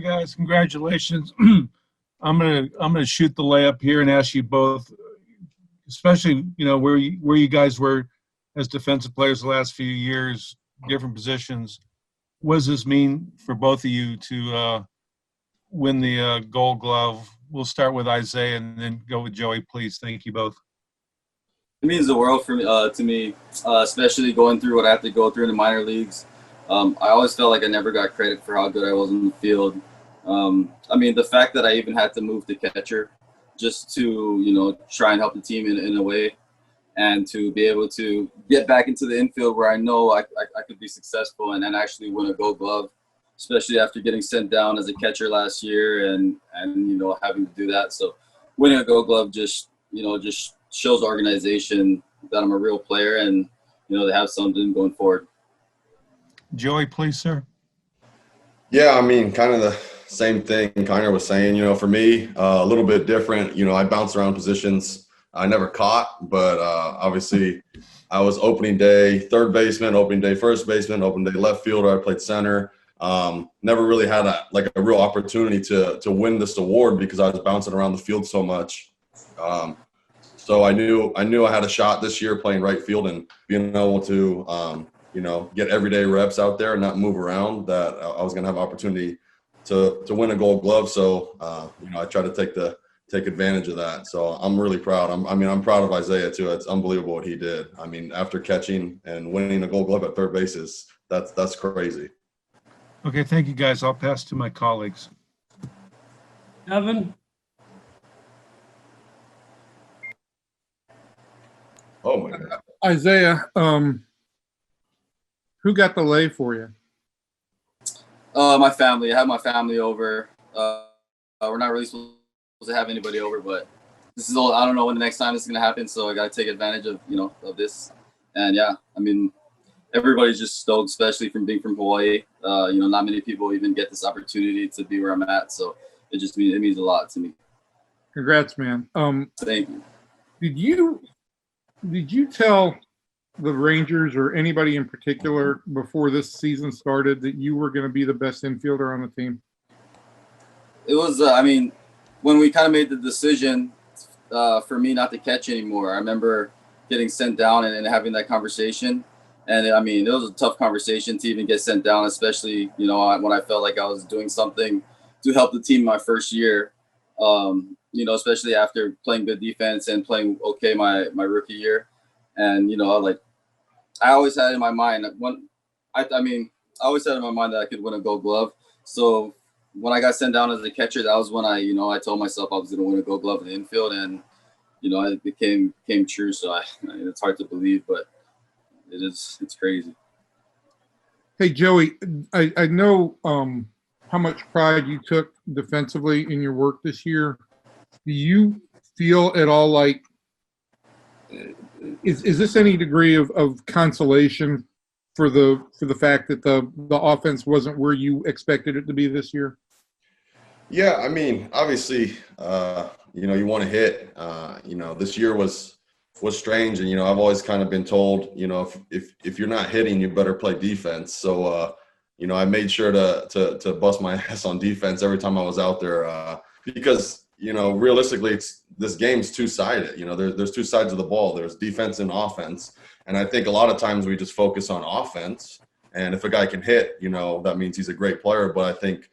guys, congratulations. I'm gonna shoot the layup here and ask you both, especially where you guys were as defensive players the last few years, different positions. What does this mean for both of you to win the Gold Glove? We'll start with Isiah and then go with Joey, please. Thank you both. It means the world for me, to me, especially going through what I have to go through in the minor leagues. I always felt like I never got credit for how good I was on the field. The fact that I even had to move to catcher just to, try and help the team in a way, and to be able to get back into the infield where I know I could be successful and then actually win a Gold Glove, especially after getting sent down as a catcher last year and having to do that. So winning a Gold Glove just shows the organization that I'm a real player and, they have something going forward. Joey, please, sir. Yeah, kind of the same thing Kiner was saying. For me, a little bit different. I bounced around positions. I never caught, but obviously I was opening day third baseman, opening day first baseman, opening day left fielder. I played center. Never really had a real opportunity to win this award because I was bouncing around the field so much. So I knew I had a shot this year playing right field and being able to get everyday reps out there and not move around, that I was going to have opportunity to win a Gold Glove. So, I try to take advantage of that. So I'm really proud. I'm proud of Isiah too. It's unbelievable what he did. After catching and winning a Gold Glove at third base that's crazy. Okay. Thank you, guys. I'll pass to my colleagues. Evan? Oh my God. Isiah, who got the lay for you? My family. I had my family over. We're not really supposed to have anybody over, but this is all. I don't know when the next time this is gonna happen, so I gotta take advantage of of this. And yeah, everybody's just stoked, especially from being from Hawaii. Not many people even get this opportunity to be where I'm at, so it means a lot to me. Congrats, man. Thank you. Did you tell the Rangers or anybody in particular before this season started that you were going to be the best infielder on the team? It was, when we kind of made the decision for me not to catch anymore, I remember getting sent down and having that conversation. And it was a tough conversation to even get sent down, especially, when I felt like I was doing something to help the team my first year. Especially after playing good defense and playing okay my rookie year. And, I always had in my mind I always had in my mind that I could win a Gold Glove. So when I got sent down as a catcher, that was when I told myself I was going to win a Gold Glove in the infield, and it came true. So it's hard to believe, but it's crazy. Hey, Joey, I know how much pride you took defensively in your work this year. Do you feel at all like is this any degree of consolation for the fact that the offense wasn't where you expected it to be this year? Yeah, obviously, you want to hit. This year was strange, and I've always kind of been told, if you're not hitting, you better play defense. So, I made sure to bust my ass on defense every time I was out there, because realistically, this game's two-sided. There's two sides of the ball. There's defense and offense, and I think a lot of times we just focus on offense. And if a guy can hit, that means he's a great player. But I think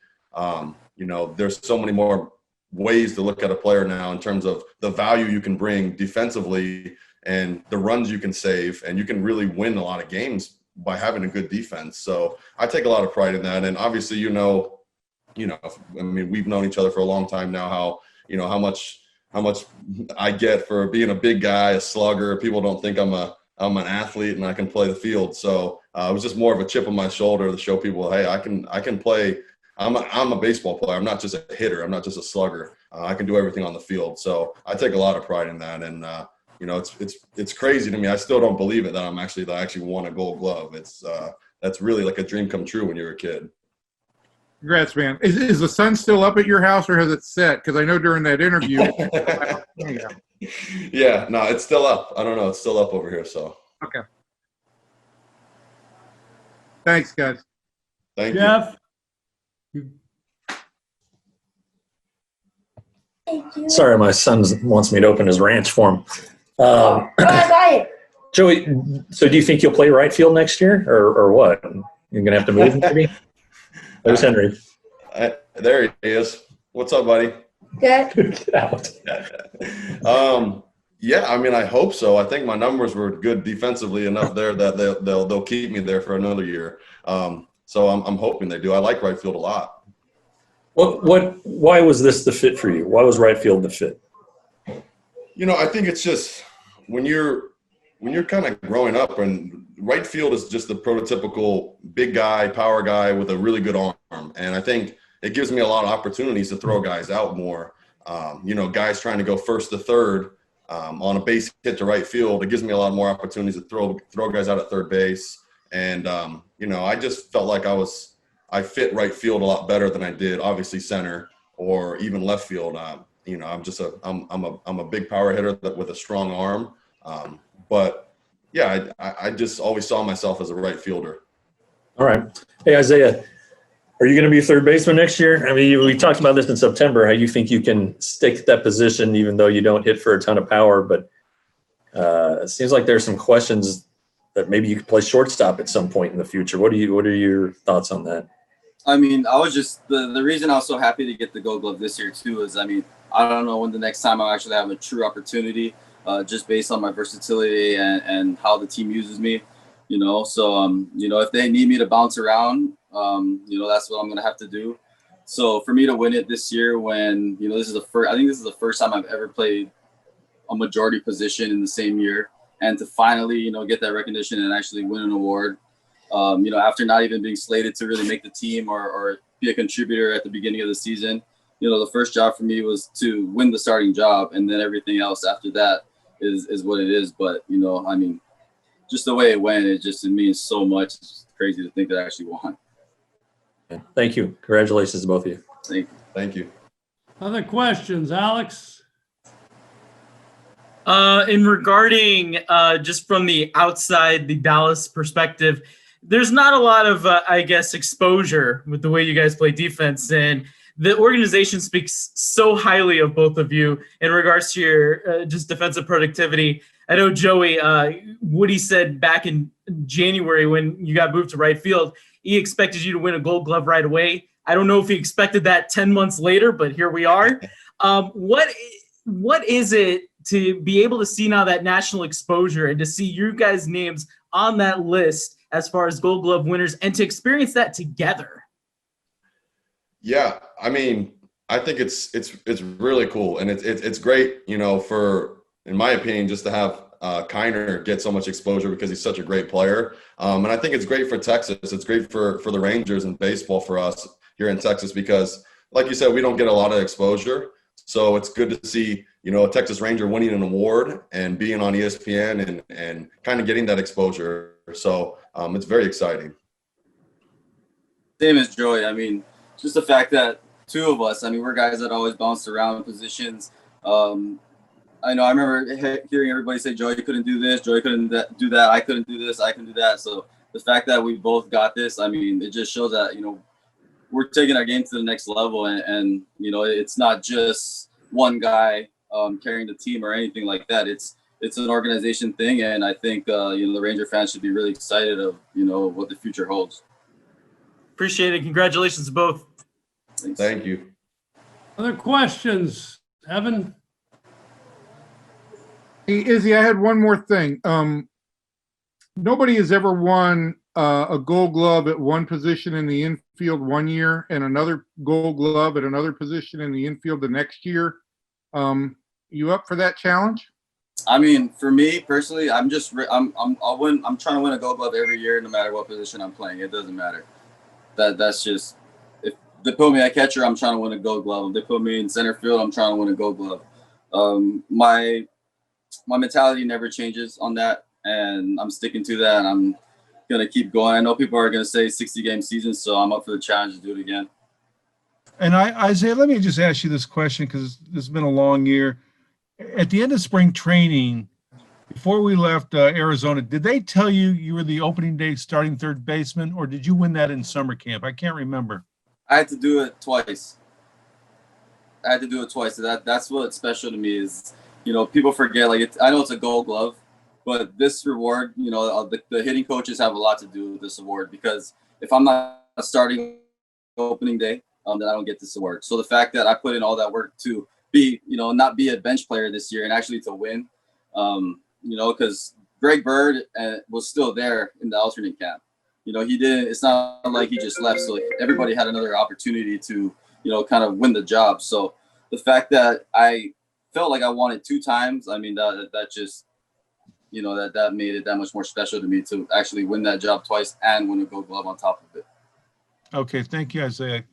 there's so many more ways to look at a player now in terms of the value you can bring defensively and the runs you can save, and you can really win a lot of games by having a good defense. So I take a lot of pride in that. And obviously, we've known each other for a long time now, how much I get for being a big guy, a slugger. People don't think I'm an athlete and I can play the field. So it was just more of a chip on my shoulder to show people, hey, I can play. I'm a baseball player. I'm not just a hitter. I'm not just a slugger. I can do everything on the field. So I take a lot of pride in that. And it's crazy to me. I still don't believe it that I actually won a Gold Glove. That's really like a dream come true when you're a kid. Congrats, man. Is the sun still up at your house, or has it set? Because I know during that interview. Yeah, no, it's still up. I don't know. It's still up over here. So. Okay. Thanks, guys. Thank Jeff? you. Sorry, my son wants me to open his ranch for him. Joey, so do you think you'll play right field next year, or what? You're going to have to move maybe? There's Henry. There he is. What's up, buddy? Good. Get out. Yeah, I mean, I hope so. I think my numbers were good defensively enough there that they'll keep me there for another year. So I'm hoping they do. I like right field a lot. Why was this the fit for you? Why was right field the fit? You know, I think it's just when you're kind of growing up, and right field is just the prototypical big guy, power guy with a really good arm. And I think it gives me a lot of opportunities to throw guys out more. You know, guys trying to go first to third on a base hit to right field. It gives me a lot more opportunities to throw guys out at third base. And, you know, I just felt like I fit right field a lot better than I did, obviously, center or even left field. You know, I'm a big power hitter with a strong arm. But yeah, I just always saw myself as a right fielder. All right. Hey, Isaiah, are you going to be a third baseman next year? I mean, we talked about this in September, how you think you can stick at that position even though you don't hit for a ton of power. But it seems like there's some questions that maybe you could play shortstop at some point in the future. What are your thoughts on that? I mean, I was just the reason I was so happy to get the Gold Glove this year too is, I mean, I don't know when the next time I'll actually have a true opportunity, just based on my versatility and how the team uses me, you know. So you know, if they need me to bounce around, you know, that's what I'm gonna have to do. So for me to win it this year, when you know I think this is the first time I've ever played a majority position in the same year, and to finally, you know, get that recognition and actually win an award. You know, after not even being slated to really make the team or be a contributor at the beginning of the season, you know, the first job for me was to win the starting job, and then everything else after that is what it is. But, you know, I mean, just the way it went, it means so much. It's just crazy to think that I actually won. Thank you. Congratulations to both of you. Thank you. Other questions, Alex? In regarding just from the outside, the Dallas perspective, there's not a lot of, I guess, exposure with the way you guys play defense. And the organization speaks so highly of both of you in regards to your just defensive productivity. I know Joey, Woody said back in January when you got moved to right field, he expected you to win a Gold Glove right away. I don't know if he expected that 10 months later, but here we are. What is it to be able to see now that national exposure and to see you guys' names on that list as far as Gold Glove winners and to experience that together? Yeah, I mean, I think it's really cool, and it's great, you know, in my opinion, just to have Kiner get so much exposure because he's such a great player. And I think it's great for Texas. It's great for the Rangers and baseball for us here in Texas because, like you said, we don't get a lot of exposure. So it's good to see, you know, a Texas Ranger winning an award and being on ESPN and kind of getting that exposure. So it's very exciting. Same as Joey. I mean, just the fact that two of us, I mean, we're guys that always bounced around positions. I know I remember hearing everybody say Joey couldn't do this, Joey couldn't do that, I couldn't do this, I can do that. So the fact that we both got this, I mean, it just shows that, you know, we're taking our game to the next level, and you know, it's not just one guy carrying the team or anything like that. It's an organization thing, and I think you know, the Ranger fans should be really excited of, you know, what the future holds. Appreciate it. Congratulations to both. Thanks. Thank you. Other questions, Evan? Hey, Izzy, I had one more thing. Nobody has ever won a Gold Glove at one position in the infield one year and another Gold Glove at another position in the infield the next year. You up for that challenge? I mean, for me personally, I'm trying to win a Gold Glove every year, no matter what position I'm playing. It doesn't matter. That's just, if they put me at catcher, I'm trying to win a Gold Glove. If they put me in center field, I'm trying to win a Gold Glove. My mentality never changes on that, and I'm sticking to that, and I'm gonna keep going. I know people are gonna say 60-game season, so I'm up for the challenge to do it again. And Isaiah, let me just ask you this question because it's been a long year. At the end of spring training, before we left Arizona, did they tell you you were the opening day starting third baseman, or did you win that in summer camp? I can't remember. I had to do it twice. I had to do it twice. So that's what's special to me is, you know, people forget, like, I know it's a Gold Glove, but this reward, you know, the hitting coaches have a lot to do with this award, because if I'm not starting opening day, then I don't get this award. So the fact that I put in all that work to be, you know, not be a bench player this year and actually to win, you know, because Greg Bird was still there in the alternate camp. You know, he didn't. It's not like he just left. So everybody had another opportunity to, you know, kind of win the job. So the fact that I felt like I won it 2 times, I mean, that just, you know, that made it that much more special to me to actually win that job twice and win a Gold Glove on top of it. Okay, thank you, Isaiah.